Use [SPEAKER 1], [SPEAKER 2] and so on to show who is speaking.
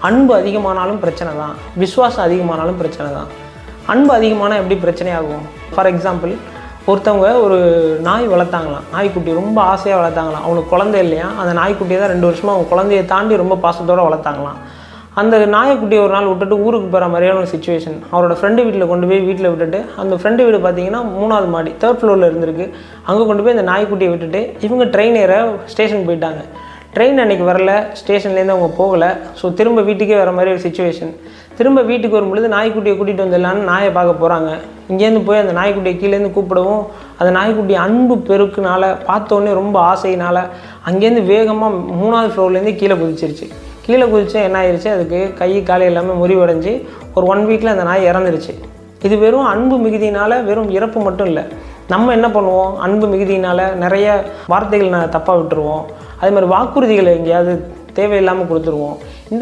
[SPEAKER 1] அன்பு அதிகமானாலும் பிரச்சனை தான், விசுவாசம் அதிகமானாலும் பிரச்சனை தான். அன்பு அதிகமானால் எப்படி பிரச்சனையாகும்? ஃபார் எக்ஸாம்பிள், ஒருத்தவங்க ஒரு நாய் வளர்த்தாங்களாம், நாய்க்குட்டி ரொம்ப ஆசையாக வளர்த்தாங்களாம். அவனுக்கு குழந்தை இல்லையா, அந்த நாய்க்குட்டியை தான் 2 வருஷமாக அவங்க குழந்தையை தாண்டி ரொம்ப பாசத்தோடு வளர்த்தாங்களாம். அந்த நாய்க்குட்டியை ஒரு நாள் விட்டுட்டு ஊருக்கு போகிற மாதிரியான ஒரு சிச்சுவேஷன். அவரோட ஃப்ரெண்டு வீட்டில் கொண்டு போய் வீட்டில் விட்டுட்டு, அந்த ஃப்ரெண்டு வீடு பார்த்தீங்கன்னா 3வது மாடி 3rd ஃப்ளோரில் இருந்திருக்கு. அங்கே கொண்டு போய் அந்த நாய்க்குட்டியை விட்டுட்டு இவங்க ட்ரெயின் ஏற ஸ்டேஷன் போயிட்டாங்க. ட்ரெயின் அன்றைக்கி வரல, ஸ்டேஷன்லேருந்து அவங்க போகலை. ஸோ திரும்ப வீட்டுக்கே வர மாதிரி ஒரு சிச்சுவேஷன். திரும்ப வீட்டுக்கு வரும்பொழுது நாய்க்குட்டியை கூட்டிகிட்டு வந்துடலான்னு நாயை பார்க்க போகிறாங்க. இங்கேருந்து போய் அந்த நாய்க்குட்டியை கீழேருந்து கூப்பிடவும், அந்த நாய்க்குட்டி அன்பு பெருக்குனால, பார்த்தோன்னே ரொம்ப ஆசையினால் அங்கேருந்து வேகமாக 3வது ஃப்ளோர்லேருந்து கீழே குதிச்சிருச்சு. கீழே குதிச்சு என்ன ஆயிடுச்சு, அதுக்கு கை காலை எல்லாமே முறிவடைஞ்சு ஒரு 1 வீக்கில் அந்த நாய் இறந்துருச்சு. இது வெறும் அன்பு மிகுதியினால் வெறும் இறப்பு மட்டும் இல்லை. நம்ம என்ன பண்ணுவோம், அன்பு மிகுதியினால் நிறைய வார்த்தைகள் தப்பாக விட்டுருவோம். அதே மாதிரி வாக்குறுதிகளை எங்கேயாவது தேவையில்லாமல் கொடுத்துருவோம்.